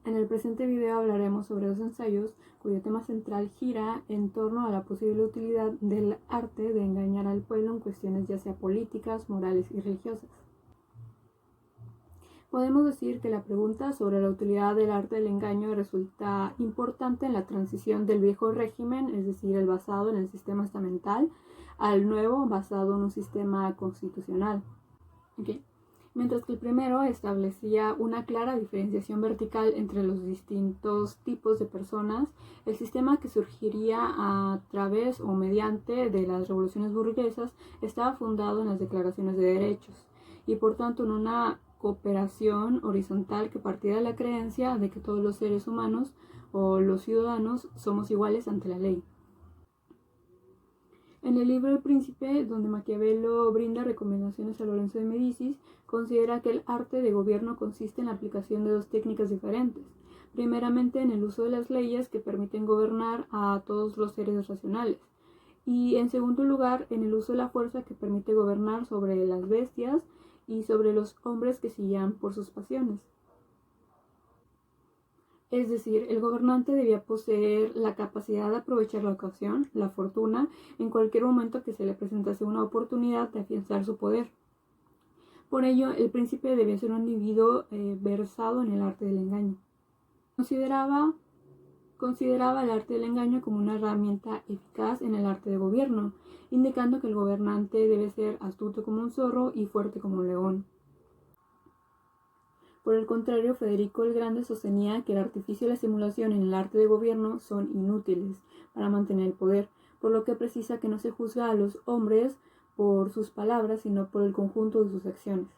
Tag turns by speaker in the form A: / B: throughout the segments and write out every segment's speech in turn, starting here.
A: En el presente video hablaremos sobre dos ensayos cuyo tema central gira en torno a la posible utilidad del arte de engañar al pueblo en cuestiones ya sea políticas, morales y religiosas. Podemos decir que la pregunta sobre la utilidad del arte del engaño resulta importante en la transición del viejo régimen, es decir, el basado en el sistema estamental, al nuevo basado en un sistema constitucional. Mientras que el primero establecía una clara diferenciación vertical entre los distintos tipos de personas, el sistema que surgiría a través o mediante de las revoluciones burguesas estaba fundado en las declaraciones de derechos y por tanto en una cooperación horizontal que partía de la creencia de que todos los seres humanos o los ciudadanos somos iguales ante la ley. En el libro El Príncipe, donde Maquiavelo brinda recomendaciones a Lorenzo de Medici, considera que el arte de gobierno consiste en la aplicación de dos técnicas diferentes. Primeramente, en el uso de las leyes que permiten gobernar a todos los seres racionales. Y en segundo lugar, en el uso de la fuerza que permite gobernar sobre las bestias y sobre los hombres que se guían por sus pasiones. Es decir, el gobernante debía poseer la capacidad de aprovechar la ocasión, la fortuna, en cualquier momento que se le presentase una oportunidad de afianzar su poder. Por ello, el príncipe debía ser un individuo versado en el arte del engaño. Consideraba el arte del engaño como una herramienta eficaz en el arte de gobierno, indicando que el gobernante debe ser astuto como un zorro y fuerte como un león. Por el contrario, Federico el Grande sostenía que el artificio y la simulación en el arte de gobierno son inútiles para mantener el poder, por lo que precisa que no se juzga a los hombres por sus palabras, sino por el conjunto de sus acciones.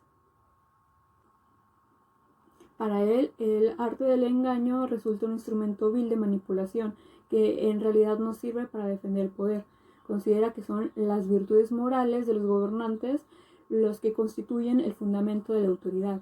A: Para él, el arte del engaño resulta un instrumento vil de manipulación que en realidad no sirve para defender el poder. Considera que son las virtudes morales de los gobernantes los que constituyen el fundamento de la autoridad.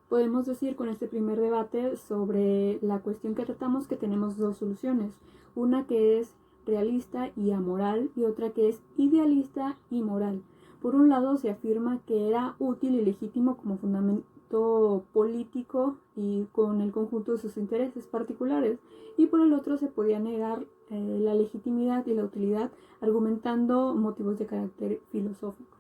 A: Podemos decir con este primer debate sobre la cuestión que tratamos que tenemos dos soluciones, una que es realista y amoral y otra que es idealista y moral. Por un lado se afirma que era útil y legítimo como fundamento político y con el conjunto de sus intereses particulares, y por el otro se podía negar la legitimidad y la utilidad argumentando motivos de carácter filosófico.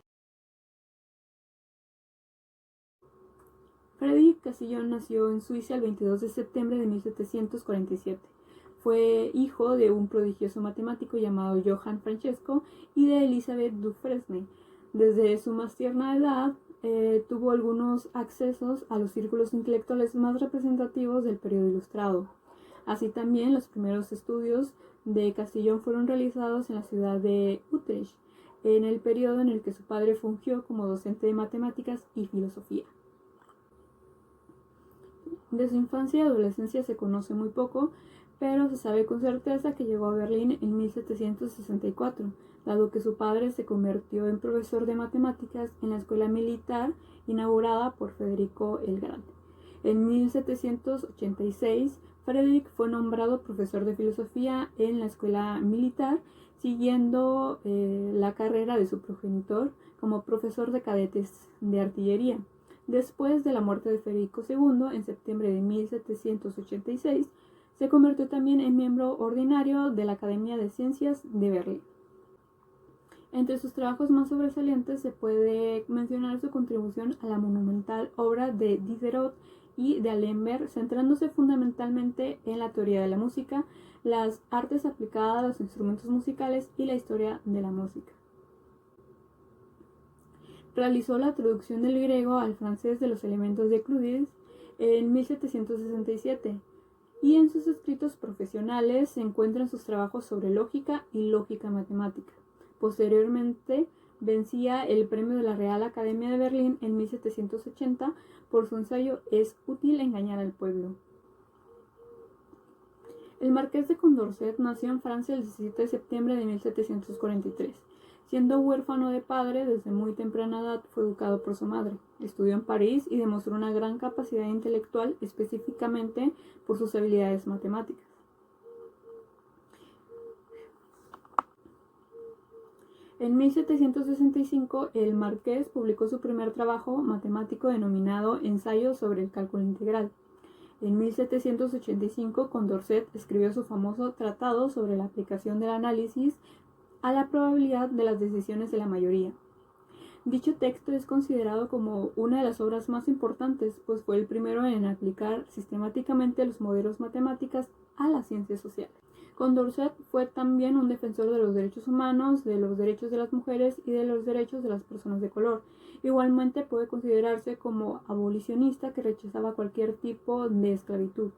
A: Frédéric Castillon nació en Suiza el 22 de septiembre de 1747. Fue hijo de un prodigioso matemático llamado Johann Francesco y de Elisabeth du Fresne. Desde su más tierna edad tuvo algunos accesos a los círculos intelectuales más representativos del periodo ilustrado. Así también los primeros estudios de Castillon fueron realizados en la ciudad de Utrecht, en el periodo en el que su padre fungió como docente de matemáticas y filosofía. De su infancia y adolescencia se conoce muy poco, pero se sabe con certeza que llegó a Berlín en 1764, dado que su padre se convirtió en profesor de matemáticas en la escuela militar inaugurada por Federico el Grande. En 1786, Frédéric fue nombrado profesor de filosofía en la escuela militar, siguiendo la carrera de su progenitor como profesor de cadetes de artillería. Después de la muerte de Federico II, en septiembre de 1786, se convirtió también en miembro ordinario de la Academia de Ciencias de Berlín. Entre sus trabajos más sobresalientes se puede mencionar su contribución a la monumental obra de Diderot y de D'Alembert, centrándose fundamentalmente en la teoría de la música, las artes aplicadas a los instrumentos musicales y la historia de la música. Realizó la traducción del griego al francés de los elementos de Claudel en 1767, y en sus escritos profesionales se encuentran sus trabajos sobre lógica y lógica matemática. Posteriormente vencía el premio de la Real Academia de Berlín en 1780 por su ensayo ¿Es útil engañar al pueblo? El marqués de Condorcet nació en Francia el 17 de septiembre de 1743. Siendo huérfano de padre, desde muy temprana edad fue educado por su madre. Estudió en París y demostró una gran capacidad intelectual, específicamente por sus habilidades matemáticas. En 1765, el marqués publicó su primer trabajo matemático denominado Ensayo sobre el cálculo integral. En 1785, Condorcet escribió su famoso tratado sobre la aplicación del análisis a la probabilidad de las decisiones de la mayoría. Dicho texto es considerado como una de las obras más importantes, pues fue el primero en aplicar sistemáticamente los modelos matemáticos a las ciencias sociales. Condorcet fue también un defensor de los derechos humanos, de los derechos de las mujeres y de los derechos de las personas de color. Igualmente puede considerarse como abolicionista que rechazaba cualquier tipo de esclavitud.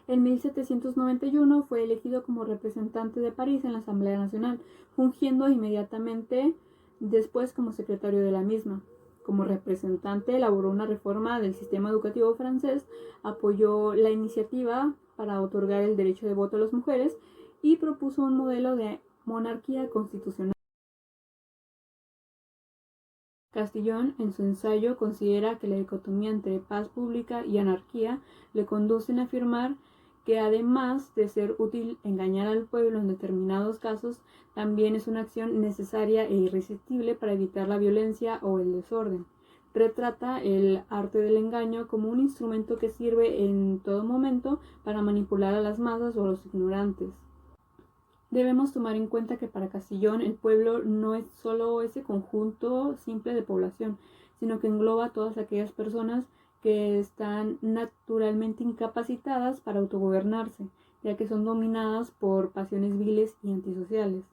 A: En 1791 fue elegido como representante de París en la Asamblea Nacional, fungiendo inmediatamente después como secretario de la misma. Como representante elaboró una reforma del sistema educativo francés, apoyó la iniciativa para otorgar el derecho de voto a las mujeres y propuso un modelo de monarquía constitucional. Castillon, en su ensayo, considera que la dicotomía entre paz pública y anarquía le conducen a afirmar que además de ser útil engañar al pueblo en determinados casos, también es una acción necesaria e irresistible para evitar la violencia o el desorden. Retrata el arte del engaño como un instrumento que sirve en todo momento para manipular a las masas o a los ignorantes. Debemos tomar en cuenta que para Castillon el pueblo no es solo ese conjunto simple de población, sino que engloba a todas aquellas personas que están naturalmente incapacitadas para autogobernarse, ya que son dominadas por pasiones viles y antisociales.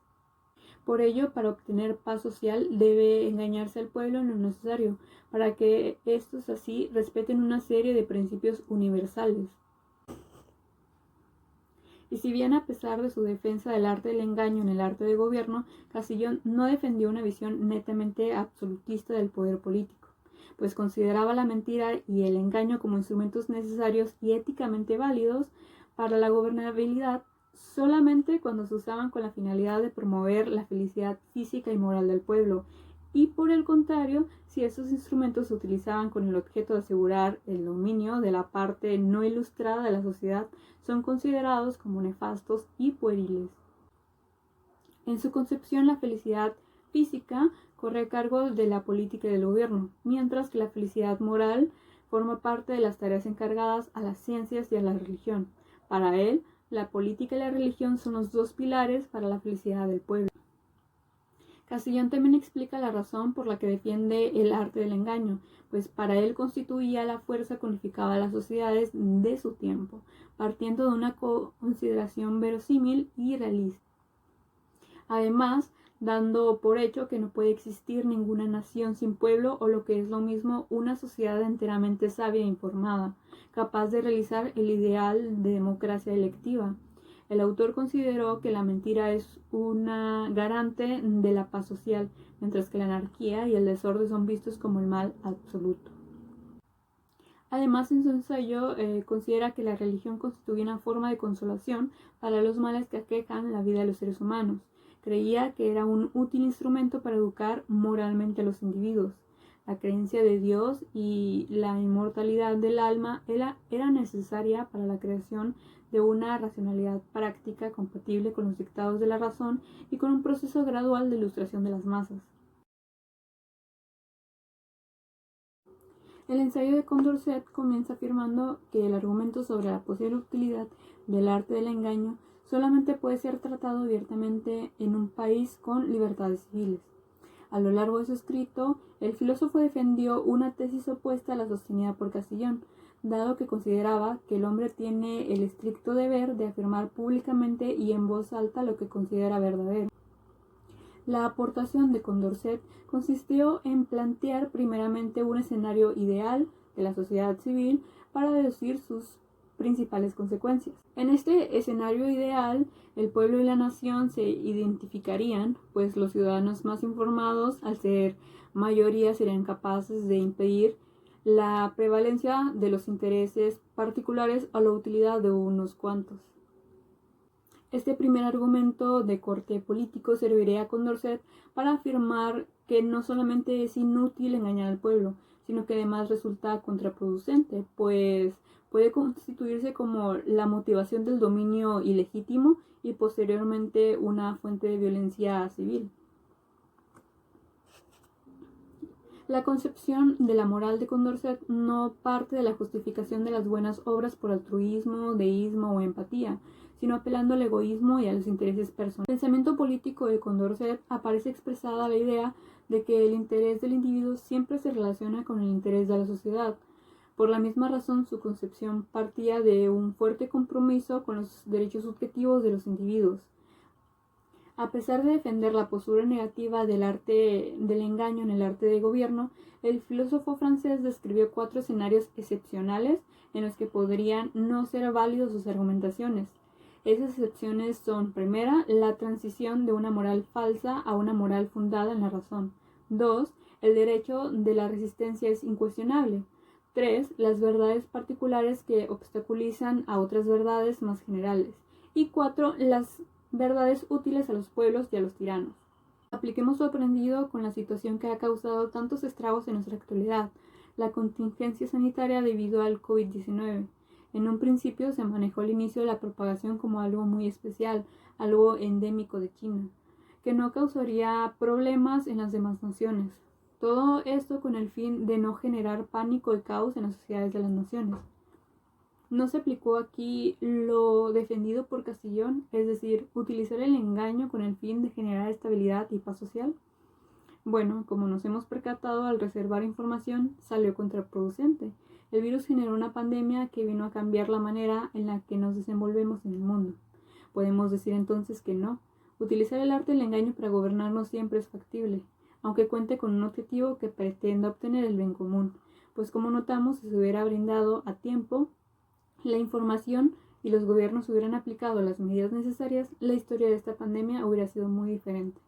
A: Por ello, para obtener paz social debe engañarse al pueblo en lo necesario, para que estos así respeten una serie de principios universales. Y si bien a pesar de su defensa del arte del engaño en el arte de gobierno, Castillon no defendió una visión netamente absolutista del poder político, pues consideraba la mentira y el engaño como instrumentos necesarios y éticamente válidos para la gobernabilidad solamente cuando se usaban con la finalidad de promover la felicidad física y moral del pueblo, y por el contrario, si esos instrumentos se utilizaban con el objeto de asegurar el dominio de la parte no ilustrada de la sociedad, son considerados como nefastos y pueriles. En su concepción, la felicidad física corre a cargo de la política y del gobierno, mientras que la felicidad moral forma parte de las tareas encargadas a las ciencias y a la religión. Para él, la política y la religión son los dos pilares para la felicidad del pueblo. Castillon también explica la razón por la que defiende el arte del engaño, pues para él constituía la fuerza que unificaba a las sociedades de su tiempo, partiendo de una consideración verosímil y realista. Además, dando por hecho que no puede existir ninguna nación sin pueblo o lo que es lo mismo, una sociedad enteramente sabia e informada, capaz de realizar el ideal de democracia electiva. El autor consideró que la mentira es una garante de la paz social, mientras que la anarquía y el desorden son vistos como el mal absoluto. Además, en su ensayo, considera que la religión constituye una forma de consolación para los males que aquejan la vida de los seres humanos. Creía que era un útil instrumento para educar moralmente a los individuos. La creencia de Dios y la inmortalidad del alma era necesaria para la creación de una racionalidad práctica compatible con los dictados de la razón y con un proceso gradual de ilustración de las masas. El ensayo de Condorcet comienza afirmando que el argumento sobre la posible utilidad del arte del engaño solamente puede ser tratado abiertamente en un país con libertades civiles. A lo largo de su escrito, el filósofo defendió una tesis opuesta a la sostenida por Castillon, dado que consideraba que el hombre tiene el estricto deber de afirmar públicamente y en voz alta lo que considera verdadero. La aportación de Condorcet consistió en plantear primeramente un escenario ideal de la sociedad civil para deducir sus principales consecuencias. En este escenario ideal, el pueblo y la nación se identificarían, pues los ciudadanos más informados, al ser mayoría, serían capaces de impedir la prevalencia de los intereses particulares a la utilidad de unos cuantos. Este primer argumento de corte político serviría a Condorcet para afirmar que no solamente es inútil engañar al pueblo, sino que además resulta contraproducente, pues puede constituirse como la motivación del dominio ilegítimo y posteriormente una fuente de violencia civil. La concepción de la moral de Condorcet no parte de la justificación de las buenas obras por altruismo, deísmo o empatía, sino apelando al egoísmo y a los intereses personales. En el pensamiento político de Condorcet aparece expresada la idea de que el interés del individuo siempre se relaciona con el interés de la sociedad. Por la misma razón, su concepción partía de un fuerte compromiso con los derechos subjetivos de los individuos. A pesar de defender la postura negativa del arte del engaño en el arte de gobierno, el filósofo francés describió 4 escenarios excepcionales en los que podrían no ser válidos sus argumentaciones. Esas excepciones son: primera, la transición de una moral falsa a una moral fundada en la razón. 2. El derecho de la resistencia es incuestionable. 3. Las verdades particulares que obstaculizan a otras verdades más generales. Y 4. Las verdades útiles a los pueblos y a los tiranos. Apliquemos lo aprendido con la situación que ha causado tantos estragos en nuestra actualidad, la contingencia sanitaria debido al COVID-19. En un principio se manejó el inicio de la propagación como algo muy especial, algo endémico de China, que no causaría problemas en las demás naciones. Todo esto con el fin de no generar pánico y caos en las sociedades de las naciones. ¿No se aplicó aquí lo defendido por Castillón, es decir, utilizar el engaño con el fin de generar estabilidad y paz social? Bueno, como nos hemos percatado, al reservar información salió contraproducente. El virus generó una pandemia que vino a cambiar la manera en la que nos desenvolvemos en el mundo. Podemos decir entonces que no. Utilizar el arte del engaño para gobernar no siempre es factible, aunque cuente con un objetivo que pretenda obtener el bien común, pues como notamos, si se hubiera brindado a tiempo la información y los gobiernos hubieran aplicado las medidas necesarias, la historia de esta pandemia hubiera sido muy diferente.